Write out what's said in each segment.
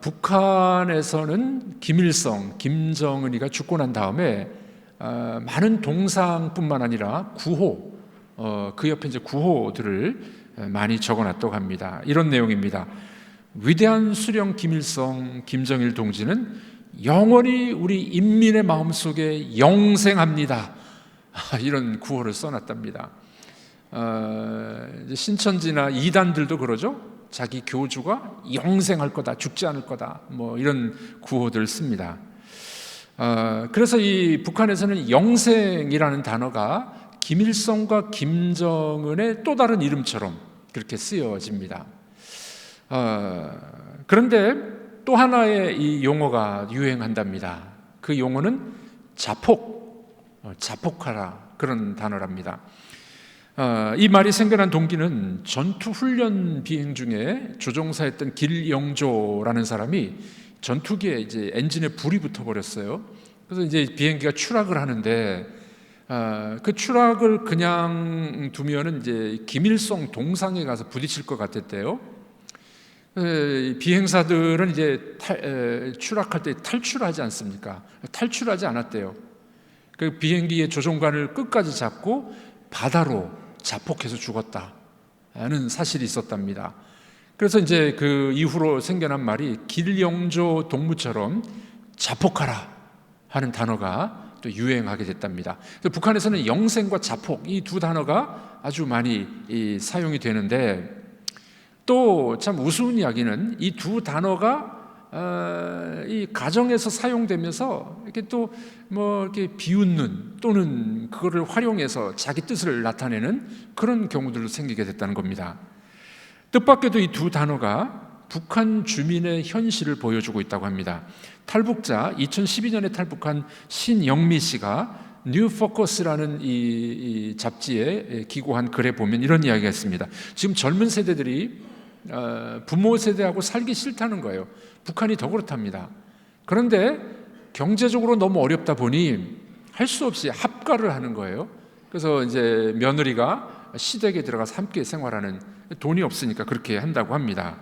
북한에서는 김일성, 김정은이가 죽고 난 다음에 많은 동상뿐만 아니라 구호, 그 옆에 이제 구호들을 많이 적어놨다고 합니다. 이런 내용입니다. 위대한 수령 김일성, 김정일 동지는 영원히 우리 인민의 마음속에 영생합니다. 이런 구호를 써놨답니다. 신천지나 이단들도 그러죠. 자기 교주가 영생할 거다, 죽지 않을 거다, 뭐 이런 구호들을 씁니다. 그래서 이 북한에서는 영생이라는 단어가 김일성과 김정은의 또 다른 이름처럼 그렇게 쓰여집니다. 그런데 또 하나의 이 용어가 유행한답니다. 그 용어는 자폭하라, 그런 단어랍니다. 이 말이 생겨난 동기는 전투훈련 비행 중에 조종사였던 길영조라는 사람이 전투기에 이제 엔진에 불이 붙어버렸어요. 그래서 이제 비행기가 추락을 하는데 그 추락을 그냥 두면은 이제 김일성 동상에 가서 부딪힐 것 같았대요. 비행사들은 이제 추락할 때 탈출하지 않습니까? 탈출하지 않았대요. 그 비행기의 조종관을 끝까지 잡고 바다로 자폭해서 죽었다는 사실이 있었답니다. 그래서 이제 그 이후로 생겨난 말이 길영조 동무처럼 자폭하라 하는 단어가 또 유행하게 됐답니다. 북한에서는 영생과 자폭, 이 두 단어가 아주 많이 사용이 되는데, 또 참 우스운 이야기는 이 두 단어가 이 가정에서 사용되면서 이렇게 또 뭐 이렇게 비웃는 또는 그거를 활용해서 자기 뜻을 나타내는 그런 경우들도 생기게 됐다는 겁니다. 뜻밖에도 이 두 단어가 북한 주민의 현실을 보여주고 있다고 합니다. 탈북자, 2012년에 탈북한 신영미 씨가 뉴포커스라는 이 잡지에 기고한 글에 보면 이런 이야기가 있습니다. 지금 젊은 세대들이 부모 세대하고 살기 싫다는 거예요. 북한이 더 그렇답니다. 그런데 경제적으로 너무 어렵다 보니 할 수 없이 합가를 하는 거예요. 그래서 이제 며느리가 시댁에 들어가서 함께 생활하는, 돈이 없으니까 그렇게 한다고 합니다.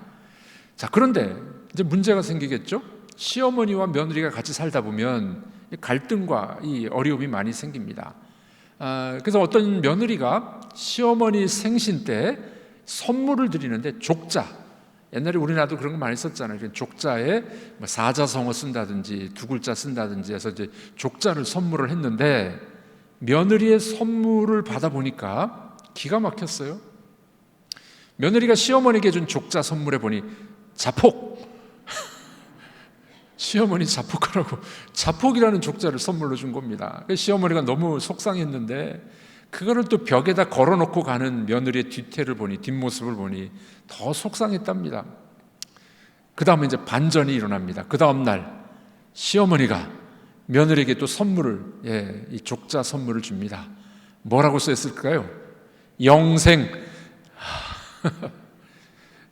자, 그런데 이제 문제가 생기겠죠? 시어머니와 며느리가 같이 살다 보면 갈등과 이 어려움이 많이 생깁니다. 그래서 어떤 며느리가 시어머니 생신 때 선물을 드리는데 족자, 옛날에 우리나라도 그런 거 많이 썼잖아요. 족자에 뭐 사자성어 쓴다든지 두 글자 쓴다든지 해서 이제 족자를 선물을 했는데, 며느리의 선물을 받아보니까 기가 막혔어요. 며느리가 시어머니에게 준 족자 선물해 보니 자폭! 시어머니 자폭하라고 자폭이라는 족자를 선물로 준 겁니다. 시어머니가 너무 속상했는데 그거를 또 벽에다 걸어놓고 가는 며느리의 뒤태를 보니, 뒷모습을 보니 더 속상했답니다. 그 다음에 이제 반전이 일어납니다. 그 다음 날 시어머니가 며느리에게 또 선물을, 이 족자 선물을 줍니다. 뭐라고 써있을까요? 영생.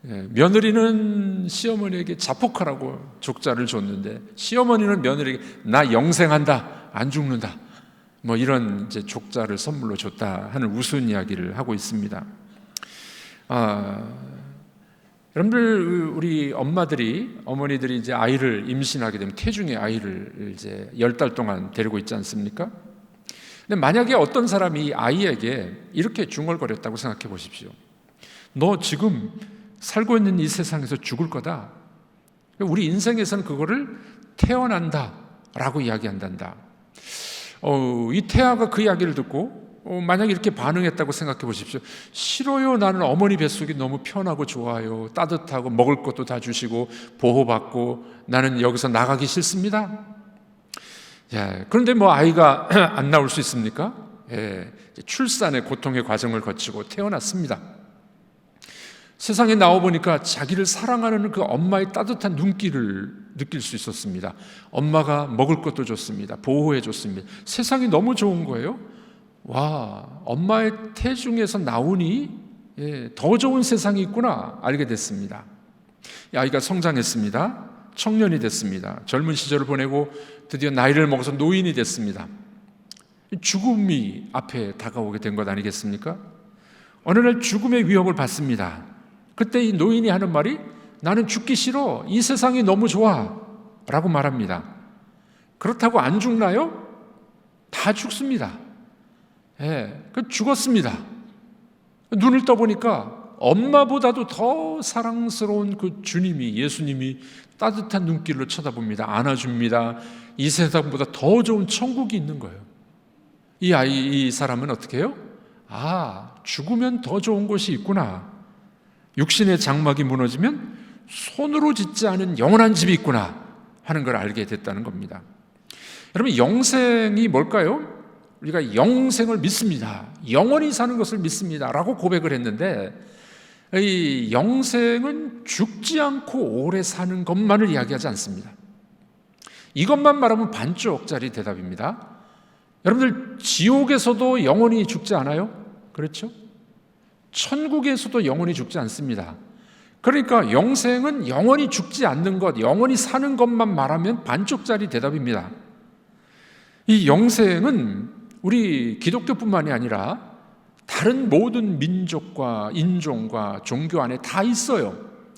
며느리는 시어머니에게 자폭하라고 족자를 줬는데 시어머니는 며느리에게 나 영생한다, 안 죽는다, 뭐 이런 이제 족자를 선물로 줬다 하는 우스운 이야기를 하고 있습니다. 여러분들, 우리 어머니들이 이제 아이를 임신하게 되면 태중의 아이를 이제 10달 동안 데리고 있지 않습니까? 근데 만약에 어떤 사람이 아이에게 이렇게 중얼거렸다고 생각해 보십시오. 너 지금 살고 있는 이 세상에서 죽을 거다. 우리 인생에서는 그거를 태어난다라고 이야기한단다. 이 태아가 그 이야기를 듣고 만약에 이렇게 반응했다고 생각해 보십시오. 싫어요. 나는 어머니 뱃속이 너무 편하고 좋아요. 따뜻하고 먹을 것도 다 주시고 보호받고 나는 여기서 나가기 싫습니다. 그런데 뭐 아이가 안 나올 수 있습니까? 출산의 고통의 과정을 거치고 태어났습니다. 세상에 나와보니까 자기를 사랑하는 그 엄마의 따뜻한 눈길을 느낄 수 있었습니다. 엄마가 먹을 것도 줬습니다. 보호해 줬습니다. 세상이 너무 좋은 거예요. 와, 엄마의 태중에서 나오니 더 좋은 세상이 있구나 알게 됐습니다. 아이가 성장했습니다. 청년이 됐습니다. 젊은 시절을 보내고 드디어 나이를 먹어서 노인이 됐습니다. 죽음이 앞에 다가오게 된 것 아니겠습니까? 어느 날 죽음의 위협을 받습니다. 그때 이 노인이 하는 말이 나는 죽기 싫어. 이 세상이 너무 좋아. 라고 말합니다. 그렇다고 안 죽나요? 다 죽습니다. 죽었습니다. 눈을 떠보니까 엄마보다도 더 사랑스러운 그 주님이, 예수님이 따뜻한 눈길로 쳐다봅니다. 안아줍니다. 이 세상보다 더 좋은 천국이 있는 거예요. 이 사람은 어떻게 해요? 죽으면 더 좋은 곳이 있구나. 육신의 장막이 무너지면 손으로 짓지 않은 영원한 집이 있구나 하는 걸 알게 됐다는 겁니다. 여러분, 영생이 뭘까요? 우리가 영생을 믿습니다. 영원히 사는 것을 믿습니다. 라고 고백을 했는데, 이 영생은 죽지 않고 오래 사는 것만을 이야기하지 않습니다. 이것만 말하면 반쪽짜리 대답입니다. 여러분들, 지옥에서도 영원히 죽지 않아요? 그렇죠? 천국에서도 영원히 죽지 않습니다. 그러니까 영생은 영원히 죽지 않는 것, 영원히 사는 것만 말하면 반쪽짜리 대답입니다. 이 영생은 우리 기독교뿐만이 아니라 다른 모든 민족과 인종과 종교 안에 다 있어요.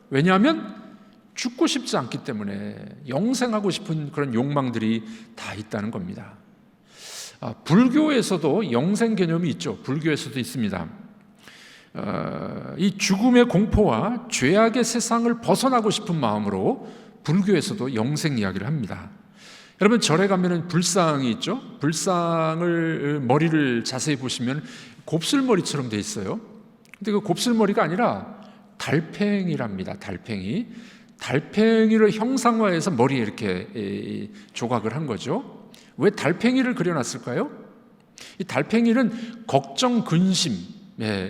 왜냐하면 죽고 싶지 않기 때문에 영생하고 싶은 그런 욕망들이 다 있다는 겁니다. 불교에서도 영생 개념이 있죠. 불교에서도 있습니다. 이 죽음의 공포와 죄악의 세상을 벗어나고 싶은 마음으로 불교에서도 영생 이야기를 합니다. 여러분, 절에 가면은 불상이 있죠. 불상을 머리를 자세히 보시면 곱슬머리처럼 돼 있어요. 근데 그 곱슬머리가 아니라 달팽이랍니다. 달팽이를 형상화해서 머리에 이렇게 조각을 한 거죠. 왜 달팽이를 그려놨을까요? 이 달팽이는 걱정, 근심,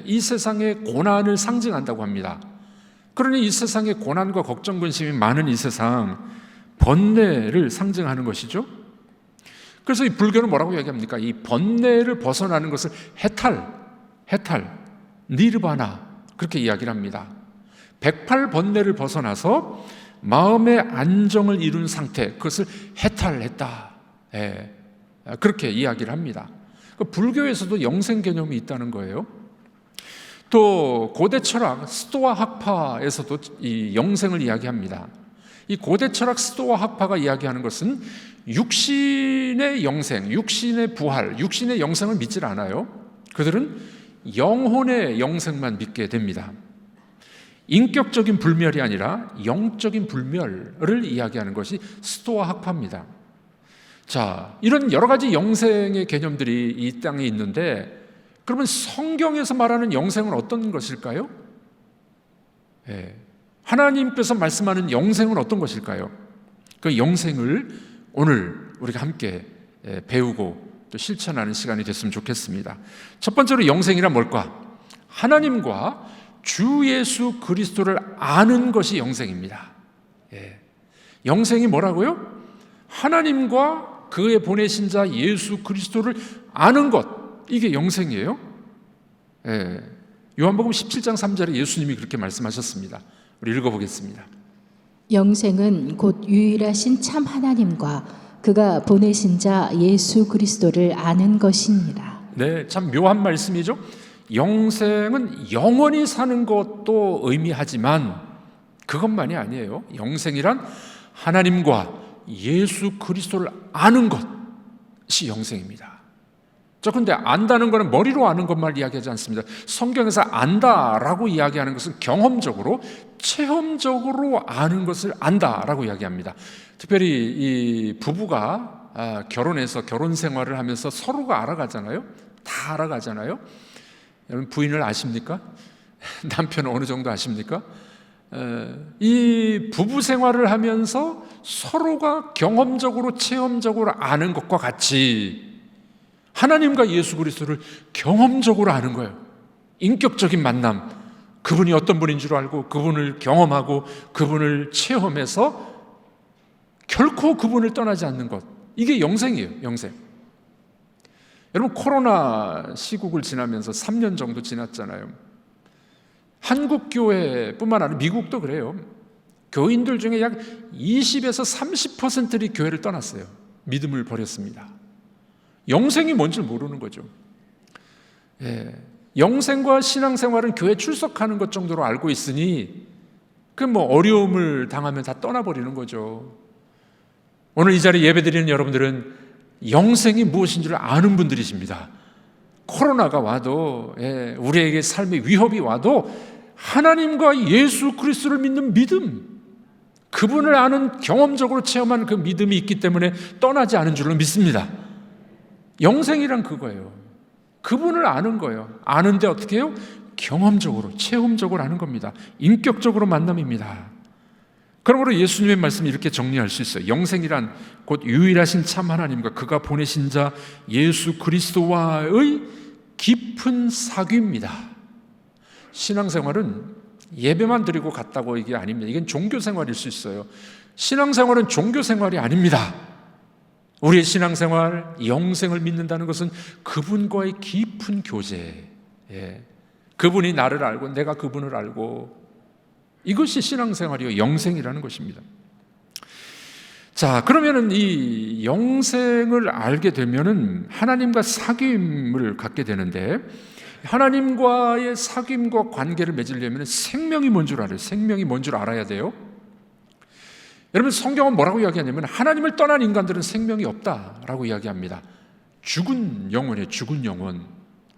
이 세상의 고난을 상징한다고 합니다. 그러니 이 세상의 고난과 걱정, 근심이 많은 이 세상, 번뇌를 상징하는 것이죠. 그래서 이 불교는 뭐라고 이야기합니까? 이 번뇌를 벗어나는 것을 해탈, 니르바나, 그렇게 이야기를 합니다. 108번뇌를 벗어나서 마음의 안정을 이룬 상태, 그것을 해탈했다. 그렇게 이야기를 합니다. 불교에서도 영생 개념이 있다는 거예요. 또 고대 철학 스토아 학파에서도 이 영생을 이야기합니다. 이 고대 철학 스토아 학파가 이야기하는 것은 육신의 영생, 육신의 부활, 육신의 영생을 믿질 않아요. 그들은 영혼의 영생만 믿게 됩니다. 인격적인 불멸이 아니라 영적인 불멸을 이야기하는 것이 스토아 학파입니다. 자, 이런 여러 가지 영생의 개념들이 이 땅에 있는데, 그러면 성경에서 말하는 영생은 어떤 것일까요? 하나님께서 말씀하는 영생은 어떤 것일까요? 그 영생을 오늘 우리가 함께 배우고 또 실천하는 시간이 됐으면 좋겠습니다. 첫 번째로 영생이란 뭘까? 하나님과 주 예수 그리스도를 아는 것이 영생입니다. 영생이 뭐라고요? 하나님과 그의 보내신 자 예수 그리스도를 아는 것, 이게 영생이에요. 요한복음 17장 3절에 예수님이 그렇게 말씀하셨습니다. 우리 읽어보겠습니다. 영생은 곧 유일하신 참 하나님과 그가 보내신 자 예수 그리스도를 아는 것이니라. 네, 참 묘한 말씀이죠. 영생은 영원히 사는 것도 의미하지만 그것만이 아니에요. 영생이란 하나님과 예수 그리스도를 아는 것이 영생입니다. 그런데 안다는 것은 머리로 아는 것만 이야기하지 않습니다. 성경에서 안다라고 이야기하는 것은 경험적으로, 체험적으로 아는 것을 안다라고 이야기합니다. 특별히 이 부부가 결혼해서 결혼 생활을 하면서 서로가 알아가잖아요. 다 알아가잖아요. 여러분, 부인을 아십니까? 남편은 어느 정도 아십니까? 이 부부 생활을 하면서 서로가 경험적으로, 체험적으로 아는 것과 같이 하나님과 예수 그리스도를 경험적으로 아는 거예요. 인격적인 만남, 그분이 어떤 분인 줄 알고 그분을 경험하고 그분을 체험해서 결코 그분을 떠나지 않는 것, 이게 영생이에요. 영생. 여러분, 코로나 시국을 지나면서 3년 정도 지났잖아요. 한국 교회뿐만 아니라 미국도 그래요. 교인들 중에 약 20에서 30%이 교회를 떠났어요. 믿음을 버렸습니다. 영생이 뭔지 모르는 거죠. 영생과 신앙생활은 교회 출석하는 것 정도로 알고 있으니 그 뭐 어려움을 당하면 다 떠나버리는 거죠. 오늘 이 자리에 예배드리는 여러분들은 영생이 무엇인 줄 아는 분들이십니다. 코로나가 와도, 우리에게 삶의 위협이 와도 하나님과 예수 그리스도를 믿는 믿음, 그분을 아는 경험적으로 체험한 그 믿음이 있기 때문에 떠나지 않은 줄로 믿습니다. 영생이란 그거예요. 그분을 아는 거예요. 아는데 어떻게 해요? 경험적으로, 체험적으로 아는 겁니다. 인격적으로 만남입니다. 그러므로 예수님의 말씀을 이렇게 정리할 수 있어요. 영생이란 곧 유일하신 참 하나님과 그가 보내신 자 예수 그리스도와의 깊은 사귐입니다. 신앙생활은 예배만 드리고 갔다고 이게 아닙니다. 이건 종교생활일 수 있어요. 신앙생활은 종교생활이 아닙니다. 우리의 신앙생활, 영생을 믿는다는 것은 그분과의 깊은 교제, 그분이 나를 알고 내가 그분을 알고, 이것이 신앙생활이요 영생이라는 것입니다. 자, 그러면은 이 영생을 알게 되면은 하나님과 사귐을 갖게 되는데, 하나님과의 사귐과 관계를 맺으려면 생명이 뭔 줄 알아요. 생명이 뭔 줄 알아야 돼요. 여러분, 성경은 뭐라고 이야기하냐면 하나님을 떠난 인간들은 생명이 없다라고 이야기합니다. 죽은 영혼이에요. 죽은 영혼.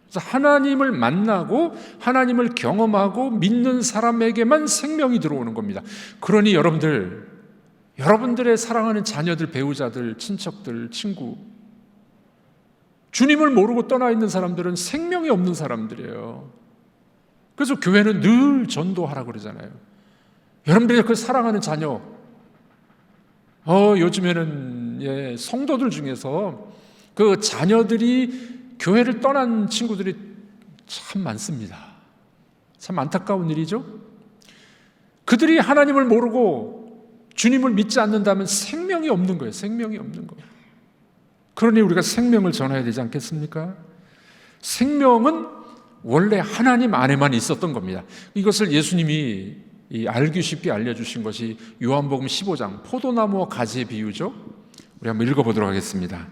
그래서 하나님을 만나고 하나님을 경험하고 믿는 사람에게만 생명이 들어오는 겁니다. 그러니 여러분들의 사랑하는 자녀들, 배우자들, 친척들, 친구, 주님을 모르고 떠나 있는 사람들은 생명이 없는 사람들이에요. 그래서 교회는 늘 전도하라고 그러잖아요. 여러분들의 그 사랑하는 자녀, 요즘에는 성도들 중에서 그 자녀들이 교회를 떠난 친구들이 참 많습니다. 참 안타까운 일이죠. 그들이 하나님을 모르고 주님을 믿지 않는다면 생명이 없는 거예요. 생명이 없는 거예요. 그러니 우리가 생명을 전해야 되지 않겠습니까? 생명은 원래 하나님 안에만 있었던 겁니다. 이것을 예수님이 알기 쉽게 알려주신 것이 요한복음 15장 포도나무와 가지의 비유죠. 우리 한번 읽어보도록 하겠습니다.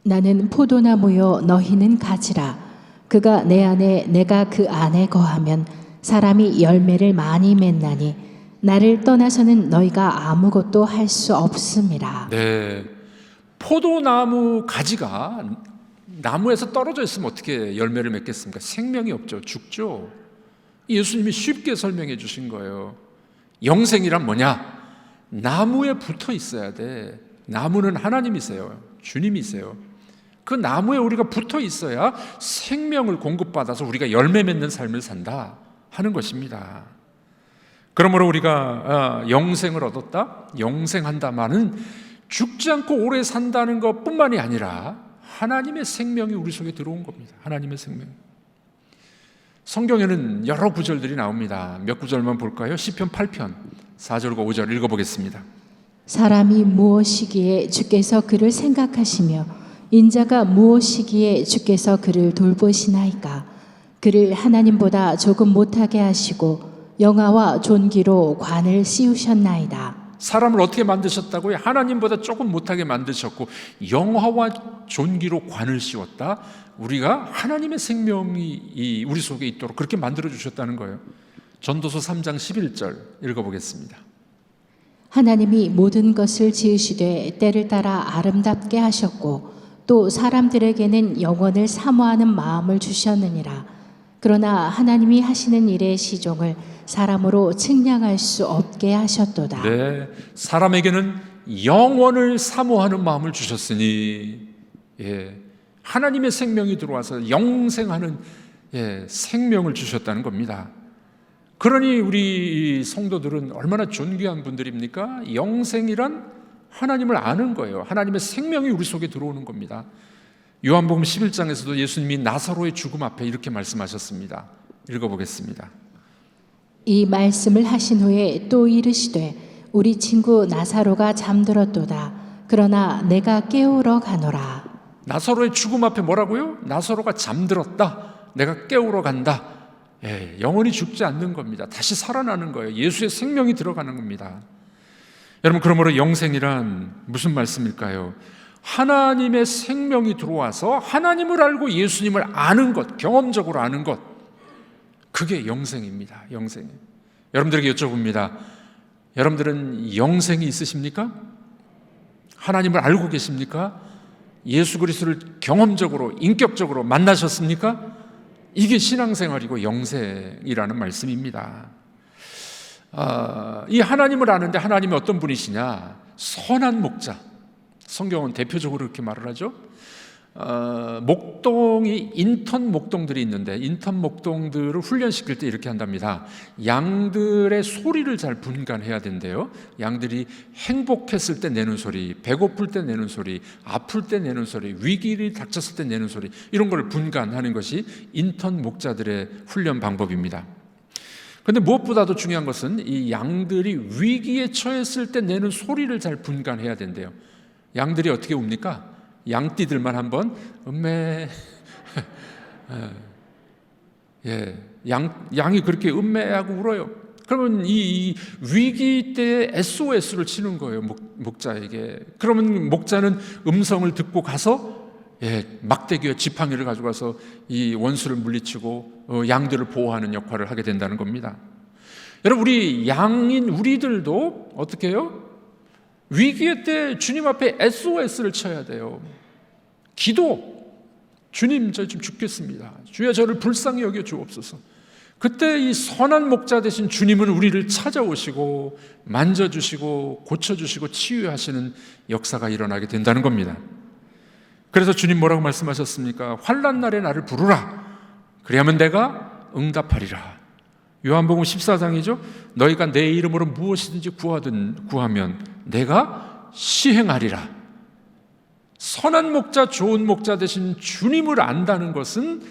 나는 포도나무요 너희는 가지라. 그가 내 안에 내가 그 안에 거하면 사람이 열매를 많이 맺나니 나를 떠나서는 너희가 아무것도 할 수 없음이라. 네, 포도나무 가지가 나무에서 떨어져 있으면 어떻게 열매를 맺겠습니까? 생명이 없죠. 죽죠. 예수님이 쉽게 설명해 주신 거예요. 영생이란 뭐냐? 나무에 붙어 있어야 돼. 나무는 하나님이세요. 주님이세요. 그 나무에 우리가 붙어 있어야 생명을 공급받아서 우리가 열매 맺는 삶을 산다 하는 것입니다. 그러므로 우리가 영생을 얻었다, 영생한다마는 죽지 않고 오래 산다는 것뿐만이 아니라 하나님의 생명이 우리 속에 들어온 겁니다. 하나님의 생명. 성경에는 여러 구절들이 나옵니다. 몇 구절만 볼까요? 시편 8편 4절과 5절 읽어보겠습니다. 사람이 무엇이기에 주께서 그를 생각하시며 인자가 무엇이기에 주께서 그를 돌보시나이까. 그를 하나님보다 조금 못하게 하시고 영화와 존귀로 관을 씌우셨나이다. 사람을 어떻게 만드셨다고요? 하나님보다 조금 못하게 만드셨고 영화와 존귀로 관을 씌웠다. 우리가 하나님의 생명이 우리 속에 있도록 그렇게 만들어 주셨다는 거예요. 전도서 3장 11절 읽어보겠습니다. 하나님이 모든 것을 지으시되 때를 따라 아름답게 하셨고 또 사람들에게는 영원을 사모하는 마음을 주셨느니라. 그러나 하나님이 하시는 일의 시종을 사람으로 측량할 수 없게 하셨도다. 네, 사람에게는 영원을 사모하는 마음을 주셨으니, 하나님의 생명이 들어와서 영생하는 생명을 주셨다는 겁니다. 그러니 우리 성도들은 얼마나 존귀한 분들입니까? 영생이란 하나님을 아는 거예요. 하나님의 생명이 우리 속에 들어오는 겁니다. 요한복음 11장에서도 예수님이 나사로의 죽음 앞에 이렇게 말씀하셨습니다. 읽어보겠습니다. 이 말씀을 하신 후에 또 이르시되 우리 친구 나사로가 잠들었도다. 그러나 내가 깨우러 가노라. 나사로의 죽음 앞에 뭐라고요? 나사로가 잠들었다. 내가 깨우러 간다. 영원히 죽지 않는 겁니다. 다시 살아나는 거예요. 예수의 생명이 들어가는 겁니다. 여러분, 그러므로 영생이란 무슨 말씀일까요? 하나님의 생명이 들어와서 하나님을 알고 예수님을 아는 것, 경험적으로 아는 것, 그게 영생입니다. 영생. 여러분들에게 여쭤봅니다. 여러분들은 영생이 있으십니까? 하나님을 알고 계십니까? 예수 그리스도를 경험적으로, 인격적으로 만나셨습니까? 이게 신앙생활이고 영생이라는 말씀입니다. 이 하나님을 아는데 하나님이 어떤 분이시냐? 선한 목자. 성경은 대표적으로 이렇게 말을 하죠. 목동이 인턴 목동들이 있는데 인턴 목동들을 훈련시킬 때 이렇게 한답니다. 양들의 소리를 잘 분간해야 된대요. 양들이 행복했을 때 내는 소리, 배고플 때 내는 소리, 아플 때 내는 소리, 위기를 닥쳤을 때 내는 소리, 이런 걸 분간하는 것이 인턴 목자들의 훈련 방법입니다. 그런데 무엇보다도 중요한 것은 이 양들이 위기에 처했을 때 내는 소리를 잘 분간해야 된대요. 양들이 어떻게 웁니까? 양띠들만 한번 음메 양이 그렇게 음메하고 울어요. 그러면 이 위기 때에 SOS를 치는 거예요, 목자에게. 그러면 목자는 음성을 듣고 가서 막대기와 지팡이를 가져가서 이 원수를 물리치고 양들을 보호하는 역할을 하게 된다는 겁니다. 여러분, 우리 양인 우리들도 어떻게 해요? 위기의 때 주님 앞에 SOS를 쳐야 돼요. 기도, 주님 저 지금 죽겠습니다. 주여 저를 불쌍히 여겨 주옵소서. 그때 이 선한 목자 되신 주님은 우리를 찾아오시고 만져주시고 고쳐주시고 치유하시는 역사가 일어나게 된다는 겁니다. 그래서 주님 뭐라고 말씀하셨습니까? 환난 날에 나를 부르라. 그리하면 내가 응답하리라. 요한복음 14장이죠. 너희가 내 이름으로 무엇이든지 구하면 내가 시행하리라. 선한 목자, 좋은 목자 되신 주님을 안다는 것은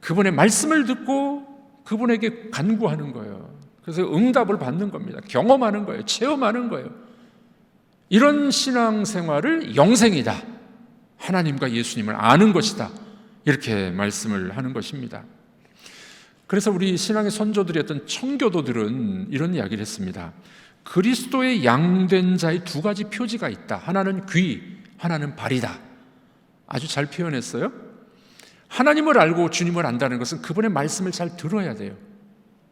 그분의 말씀을 듣고 그분에게 간구하는 거예요. 그래서 응답을 받는 겁니다. 경험하는 거예요. 체험하는 거예요. 이런 신앙생활을 영생이다. 하나님과 예수님을 아는 것이다. 이렇게 말씀을 하는 것입니다. 그래서 우리 신앙의 선조들이었던 청교도들은 이런 이야기를 했습니다. 그리스도의 양된 자의 두 가지 표지가 있다. 하나는 귀, 하나는 발이다. 아주 잘 표현했어요. 하나님을 알고 주님을 안다는 것은 그분의 말씀을 잘 들어야 돼요.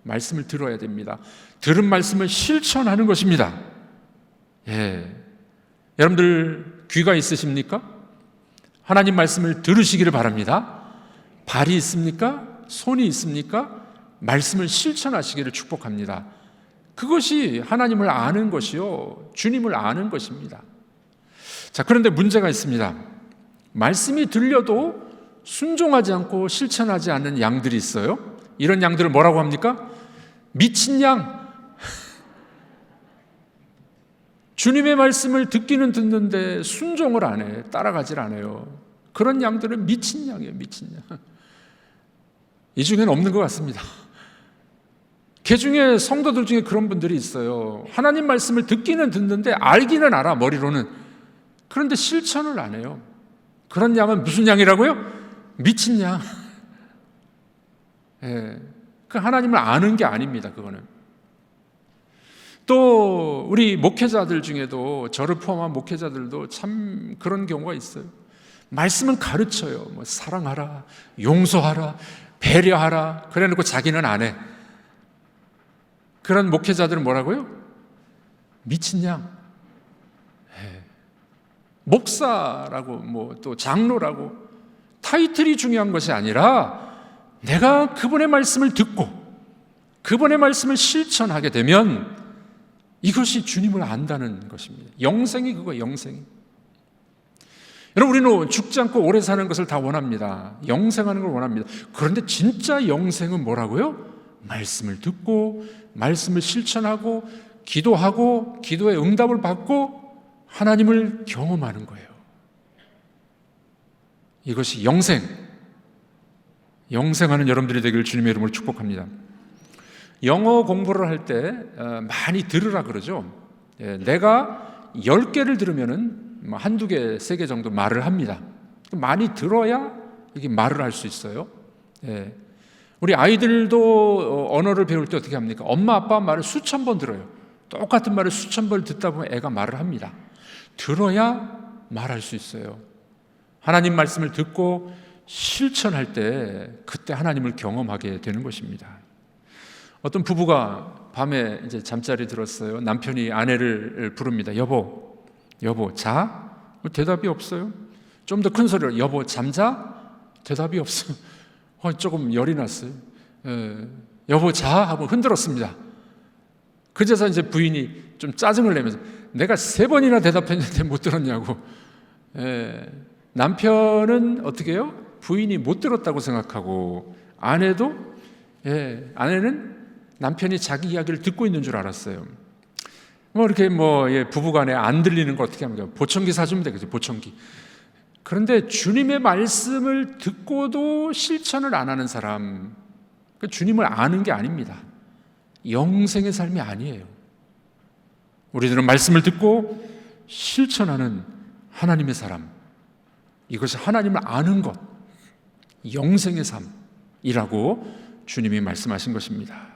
말씀을 들어야 됩니다. 들은 말씀을 실천하는 것입니다. 여러분들 귀가 있으십니까? 하나님 말씀을 들으시기를 바랍니다. 발이 있습니까? 손이 있습니까? 말씀을 실천하시기를 축복합니다. 그것이 하나님을 아는 것이요, 주님을 아는 것입니다. 자, 그런데 문제가 있습니다. 말씀이 들려도 순종하지 않고 실천하지 않는 양들이 있어요. 이런 양들을 뭐라고 합니까? 미친 양. 주님의 말씀을 듣기는 듣는데 순종을 안 해, 따라가질 않아요. 그런 양들은 미친 양이에요, 미친 양. 이 중에는 없는 것 같습니다. 개 중에 성도들 중에 그런 분들이 있어요. 하나님 말씀을 듣기는 듣는데 알기는 알아, 머리로는. 그런데 실천을 안 해요. 그런 양은 무슨 양이라고요? 미친 양. 그 하나님을 아는 게 아닙니다, 그거는. 또 우리 목회자들 중에도, 저를 포함한 목회자들도 참 그런 경우가 있어요. 말씀은 가르쳐요. 뭐 사랑하라, 용서하라, 배려하라. 그래놓고 자기는 안 해. 그런 목회자들은 뭐라고요? 미친 양. 목사라고 뭐 또 장로라고 타이틀이 중요한 것이 아니라 내가 그분의 말씀을 듣고 그분의 말씀을 실천하게 되면 이것이 주님을 안다는 것입니다. 영생이 그거예요, 영생이. 여러분, 우리는 죽지 않고 오래 사는 것을 다 원합니다. 영생하는 걸 원합니다. 그런데 진짜 영생은 뭐라고요? 말씀을 듣고 말씀을 실천하고 기도하고 기도의 응답을 받고 하나님을 경험하는 거예요. 이것이 영생. 영생하는 여러분들이 되기를 주님의 이름으로 축복합니다. 영어 공부를 할 때 많이 들으라 그러죠. 내가 10개를 들으면은 한두 개, 3개 정도 말을 합니다. 많이 들어야 이게 말을 할 수 있어요. 우리 아이들도 언어를 배울 때 어떻게 합니까? 엄마, 아빠 말을 수천 번 들어요. 똑같은 말을 수천 번 듣다 보면 애가 말을 합니다. 들어야 말할 수 있어요. 하나님 말씀을 듣고 실천할 때 그때 하나님을 경험하게 되는 것입니다. 어떤 부부가 밤에 이제 잠자리 들었어요. 남편이 아내를 부릅니다. 여보, 자? 대답이 없어요. 좀 더 큰 소리로 여보, 잠자? 대답이 없어요. 조금 열이 났어요. 여보, 자? 하고 흔들었습니다. 그제서 이제 부인이 좀 짜증을 내면서 내가 3번이나 대답했는데 못 들었냐고. 남편은 어떻게 해요? 부인이 못 들었다고 생각하고 아내는 남편이 자기 이야기를 듣고 있는 줄 알았어요. 이렇게 부부간에 안 들리는 걸 어떻게 합니까? 보청기 사주면 되겠죠, 보청기. 그런데 주님의 말씀을 듣고도 실천을 안 하는 사람, 주님을 아는 게 아닙니다. 영생의 삶이 아니에요. 우리들은 말씀을 듣고 실천하는 하나님의 사람, 이것이 하나님을 아는 것, 영생의 삶이라고 주님이 말씀하신 것입니다.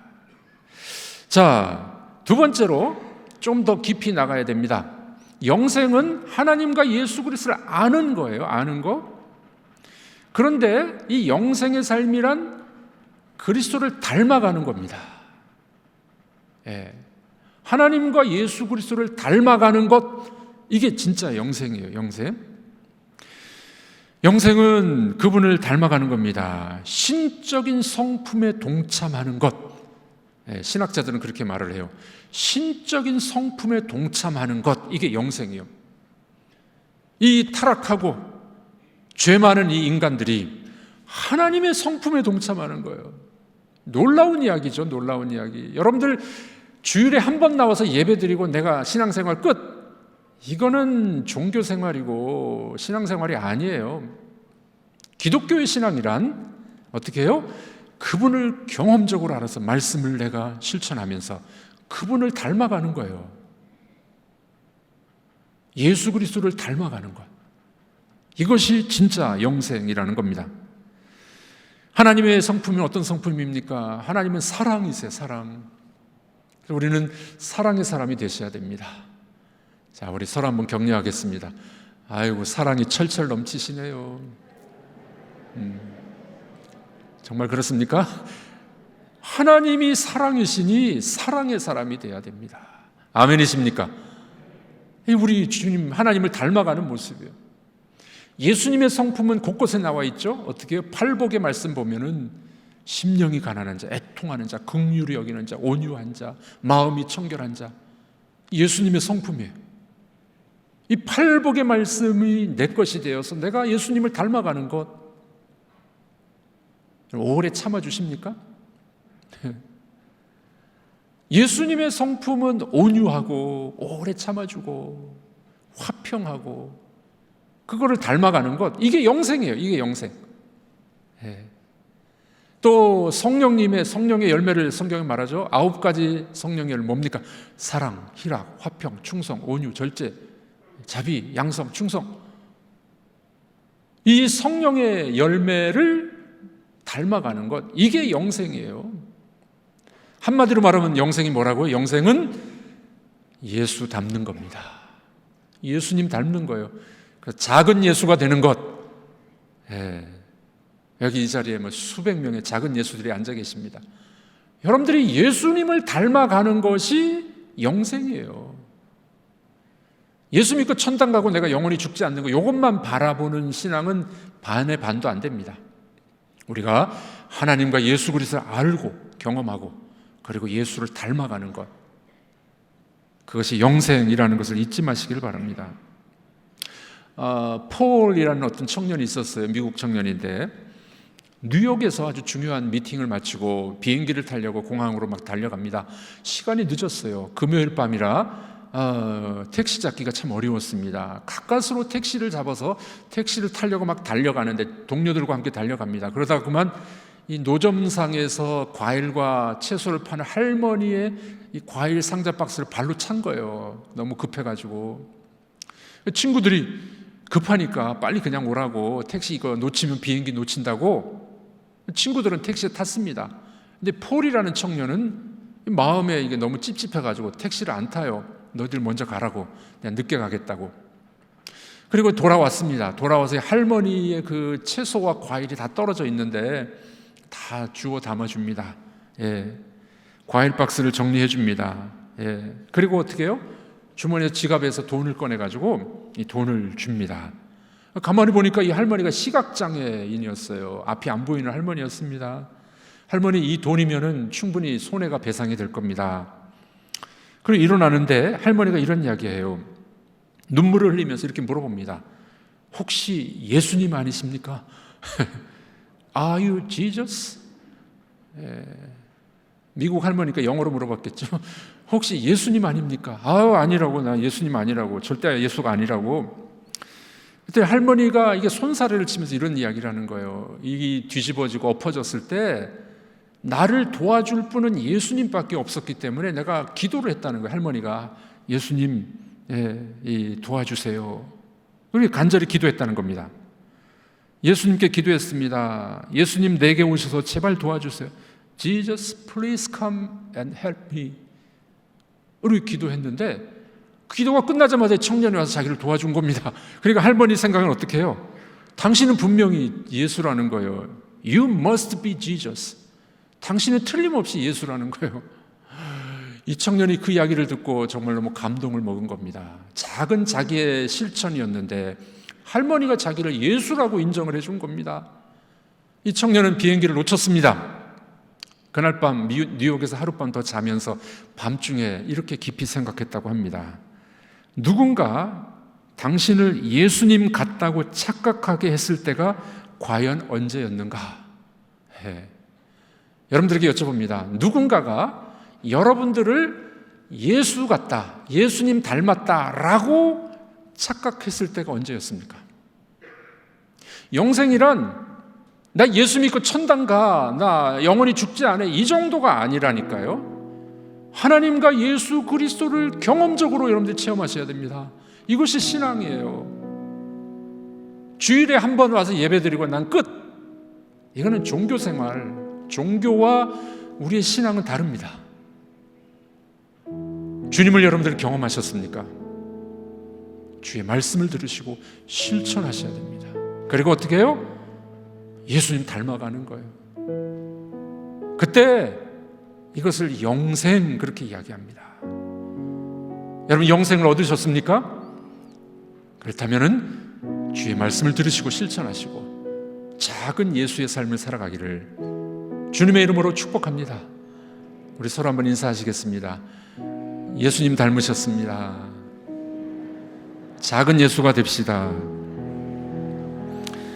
자, 두 번째로 좀 더 깊이 나가야 됩니다. 영생은 하나님과 예수 그리스도를 아는 거예요. 아는 거. 그런데 이 영생의 삶이란 그리스도를 닮아가는 겁니다. 하나님과 예수 그리스도를 닮아가는 것, 이게 진짜 영생이에요. 영생은 그분을 닮아가는 겁니다. 신적인 성품에 동참하는 것. 신학자들은 그렇게 말을 해요. 신적인 성품에 동참하는 것, 이게 영생이에요. 이 타락하고 죄 많은 이 인간들이 하나님의 성품에 동참하는 거예요. 놀라운 이야기죠. 놀라운 이야기. 여러분들 주일에 한 번 나와서 예배드리고 내가 신앙생활 끝, 이거는 종교생활이고 신앙생활이 아니에요. 기독교의 신앙이란 어떻게 해요? 그분을 경험적으로 알아서 말씀을 내가 실천하면서 그분을 닮아가는 거예요. 예수 그리스도를 닮아가는 것, 이것이 진짜 영생이라는 겁니다. 하나님의 성품은 어떤 성품입니까? 하나님은 사랑이세요. 사랑. 우리는 사랑의 사람이 되셔야 됩니다. 자, 우리 서로 한번 격려하겠습니다. 아이고, 사랑이 철철 넘치시네요. 정말 그렇습니까? 하나님이 사랑이시니 사랑의 사람이 돼야 됩니다. 아멘이십니까? 우리 주님 하나님을 닮아가는 모습이에요. 예수님의 성품은 곳곳에 나와 있죠. 어떻게 해요? 팔복의 말씀 보면은 심령이 가난한 자, 애통하는 자, 긍휼히 여기는 자, 온유한 자, 마음이 청결한 자, 예수님의 성품이에요. 이 팔복의 말씀이 내 것이 되어서 내가 예수님을 닮아가는 것, 오래 참아주십니까? 예수님의 성품은 온유하고 오래 참아주고 화평하고 그거를 닮아가는 것, 이게 영생이에요. 이게 영생. 또 성령의 열매를 성경에 말하죠. 9가지 성령의 열매 뭡니까? 사랑, 희락, 화평, 충성, 온유, 절제, 자비, 양성, 충성. 이 성령의 열매를 닮아가는 것, 이게 영생이에요. 한마디로 말하면 영생이 뭐라고요? 영생은 예수 닮는 겁니다. 예수님 닮는 거예요. 그 작은 예수가 되는 것. 여기 이 자리에 수백 명의 작은 예수들이 앉아 계십니다. 여러분들이 예수님을 닮아가는 것이 영생이에요. 예수 믿고 천당 가고 내가 영원히 죽지 않는 거, 이것만 바라보는 신앙은 반의 반도 안 됩니다. 우리가 하나님과 예수 그리스도를 알고 경험하고 그리고 예수를 닮아가는 것, 그것이 영생이라는 것을 잊지 마시길 바랍니다. 폴이라는 어떤 청년이 있었어요. 미국 청년인데 뉴욕에서 아주 중요한 미팅을 마치고 비행기를 타려고 공항으로 막 달려갑니다. 시간이 늦었어요. 금요일 밤이라 택시 잡기가 참 어려웠습니다. 가까스로 택시를 잡아서 택시를 타려고 막 달려가는데 동료들과 함께 달려갑니다. 그러다 그만 이 노점상에서 과일과 채소를 파는 할머니의 이 과일 상자 박스를 발로 찬 거예요. 너무 급해가지고. 친구들이 급하니까 빨리 그냥 오라고, 택시 이거 놓치면 비행기 놓친다고 친구들은 택시에 탔습니다. 근데 폴이라는 청년은 마음에 이게 너무 찝찝해가지고 택시를 안 타요. 너희들 먼저 가라고, 그냥 늦게 가겠다고. 그리고 돌아왔습니다. 돌아와서 할머니의 그 채소와 과일이 다 떨어져 있는데 다 주워 담아줍니다. 과일 박스를 정리해 줍니다. 예. 그리고 어떻게 해요? 주머니에서 지갑에서 돈을 꺼내가지고 이 돈을 줍니다. 가만히 보니까 이 할머니가 시각장애인이었어요. 앞이 안 보이는 할머니였습니다. 할머니, 이 돈이면은 충분히 손해가 배상이 될 겁니다. 그리고 일어나는데 할머니가 이런 이야기해요. 눈물을 흘리면서 이렇게 물어봅니다. 혹시 예수님 아니십니까? Are you Jesus? 미국 할머니까 영어로 물어봤겠죠. 혹시 예수님 아닙니까? 아니라고. 나 예수님 아니라고. 절대 예수가 아니라고. 그때 할머니가 이게 손사래를 치면서 이런 이야기를 하는 거예요. 이게 뒤집어지고 엎어졌을 때 나를 도와줄 분은 예수님밖에 없었기 때문에 내가 기도를 했다는 거예요. 할머니가 예수님 도와주세요. 그렇게 간절히 기도했다는 겁니다. 예수님께 기도했습니다. 예수님 내게 오셔서 제발 도와주세요. Jesus, please come and help me. 우리 기도했는데 기도가 끝나자마자 청년이 와서 자기를 도와준 겁니다. 그러니까 할머니 생각은 어떻게 해요? 당신은 분명히 예수라는 거예요. You must be Jesus. 당신은 틀림없이 예수라는 거예요. 이 청년이 그 이야기를 듣고 정말 너무 감동을 먹은 겁니다. 작은 자기의 실천이었는데 할머니가 자기를 예수라고 인정을 해준 겁니다. 이 청년은 비행기를 놓쳤습니다. 그날 밤 뉴욕에서 하룻밤 더 자면서 밤중에 이렇게 깊이 생각했다고 합니다. 누군가 당신을 예수님 같다고 착각하게 했을 때가 과연 언제였는가? 여러분들에게 여쭤봅니다. 누군가가 여러분들을 예수 같다, 예수님 닮았다라고 착각했을 때가 언제였습니까? 영생이란 나 예수 믿고 천당 가, 나 영원히 죽지 않아, 이 정도가 아니라니까요. 하나님과 예수 그리스도를 경험적으로 여러분들 체험하셔야 됩니다. 이것이 신앙이에요. 주일에 한 번 와서 예배드리고 난 끝. 이거는 종교생활, 종교와 우리의 신앙은 다릅니다. 주님을 여러분들 경험하셨습니까? 주의 말씀을 들으시고 실천하셔야 됩니다. 그리고 어떻게 해요? 예수님 닮아가는 거예요. 그때 이것을 영생 그렇게 이야기합니다. 여러분 영생을 얻으셨습니까? 그렇다면은 주의 말씀을 들으시고 실천하시고 작은 예수의 삶을 살아가기를 주님의 이름으로 축복합니다. 우리 서로 한번 인사하시겠습니다. 예수님 닮으셨습니다. 작은 예수가 됩시다.